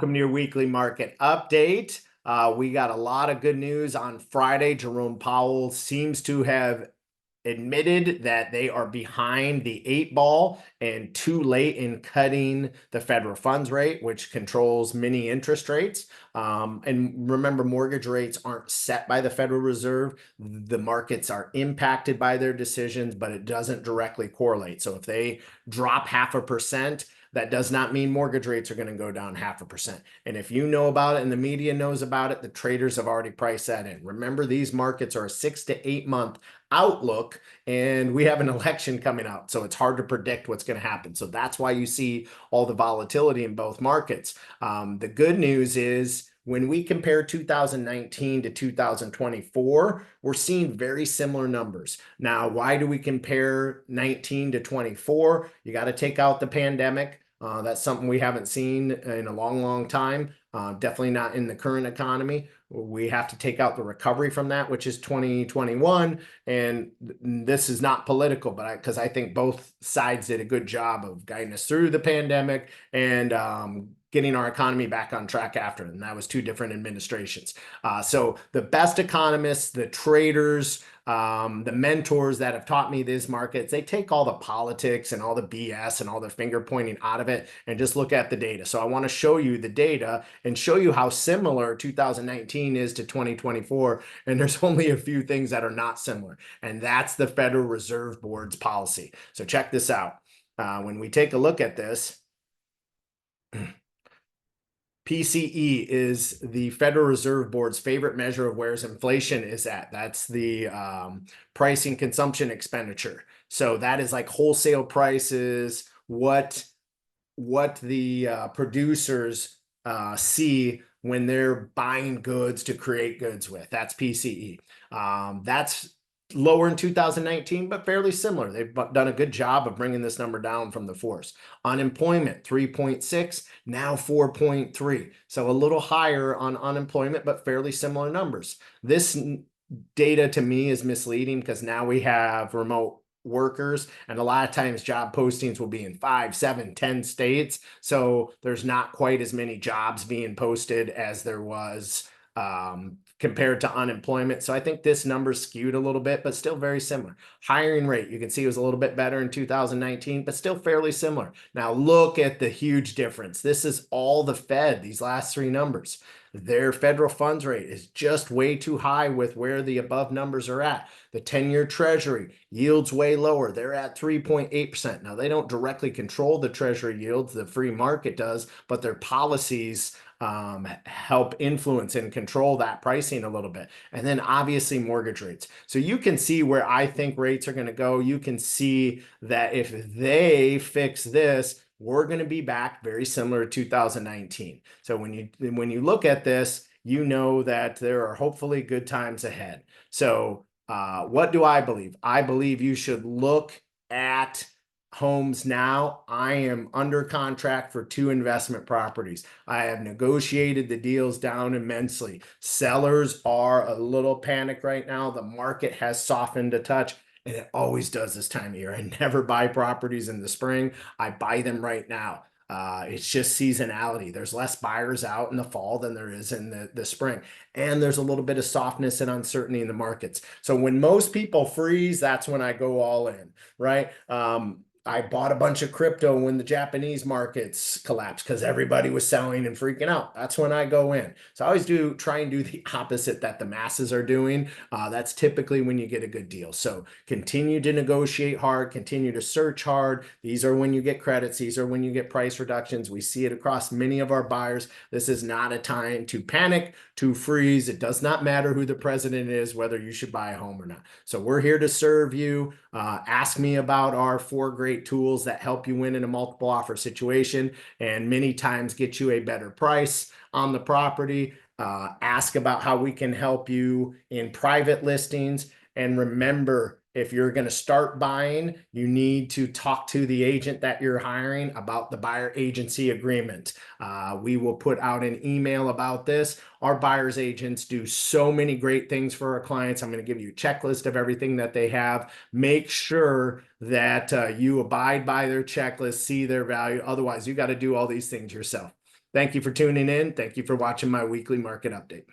Welcome to your weekly market update. We got a lot of good news on Friday. Jerome Powell seems to have admitted that they are behind the 8 ball and too late in cutting the federal funds rate, which controls many interest rates. And remember, mortgage rates aren't set by the Federal Reserve. The markets are impacted by their decisions, but it doesn't directly correlate. So if they drop 0.5%, that does not mean mortgage rates are going to go down 0.5%. And if you know about it and the media knows about it, the traders have already priced that in. Remember, these markets are a 6 to 8 month outlook, and we have an election coming out. So it's hard to predict what's going to happen. So that's why you see all the volatility in both markets. The good news is, when we compare 2019 to 2024, we're seeing very similar numbers. Now, why do we compare 19 to 24? You got to take out the pandemic. That's something we haven't seen in a long, long time. Definitely not in the current economy. We have to take out the recovery from that, which is 2021. And this is not political, but because I think both sides did a good job of guiding us through the pandemic and getting our economy back on track after. And that was 2 different administrations. So the best economists, the traders, the mentors that have taught me these markets, they take all the politics and all the BS and all the finger pointing out of it and just look at the data. So I want to show you the data and show you how similar 2019 is to 2024. And there's only a few things that are not similar. And that's the Federal Reserve Board's policy. So check this out. When we take a look at this, PCE is the Federal Reserve Board's favorite measure of where inflation is at. That's the pricing consumption expenditure. So that is like wholesale prices, what the producers see when they're buying goods to create goods with. That's PCE. That's lower in 2019, but fairly similar. They've done a good job of bringing this number down from the force. Unemployment, 3.6, now 4.3. So a little higher on unemployment, but fairly similar numbers. This data to me is misleading because now we have remote workers, and a lot of times job postings will be in 5, 7, 10 states. So there's not quite as many jobs being posted as there was compared to unemployment. So I think this number skewed a little bit, but still very similar. Hiring rate, you can see, was a little bit better in 2019, but still fairly similar. Now look at the huge difference. This is all the Fed, these last 3 numbers. Their federal funds rate is just way too high with where the above numbers are at. The 10-year treasury yields way lower. They're at 3.8%. Now, they don't directly control the treasury yields, the free market does, but their policies help influence and control that pricing a little bit. And then obviously mortgage rates. So you can see where I think rates are going to go. You can see that if they fix this, we're going to be back very similar to 2019. So when you look at this, you know that there are hopefully good times ahead. So what do I believe? I believe you should look at homes now. I am under contract for 2 investment properties. I have negotiated the deals down immensely. Sellers are a little panicked right now. The market has softened a touch, and it always does this time of year. I never buy properties in the spring. I buy them right now. It's just seasonality. There's less buyers out in the fall than there is in the spring. And there's a little bit of softness and uncertainty in the markets. So when most people freeze, that's when I go all in, right? I bought a bunch of crypto when the Japanese markets collapsed because everybody was selling and freaking out. That's when I go in. So I always try and do the opposite that the masses are doing. That's typically when you get a good deal. So continue to negotiate hard, continue to search hard. These are when you get credits. These are when you get price reductions. We see it across many of our buyers. This is not a time to panic, to freeze. It does not matter who the president is, whether you should buy a home or not. So we're here to serve you. Ask me about our 4 great tools that help you win in a multiple offer situation and many times get you a better price on the property. Ask about how we can help you in private listings. And remember, if you're going to start buying, you need to talk to the agent that you're hiring about the buyer agency agreement. We will put out an email about this. Our buyer's agents do so many great things for our clients. I'm going to give you a checklist of everything that they have. Make sure that you abide by their checklist, see their value. Otherwise, you got to do all these things yourself. Thank you for tuning in. Thank you for watching my weekly market update.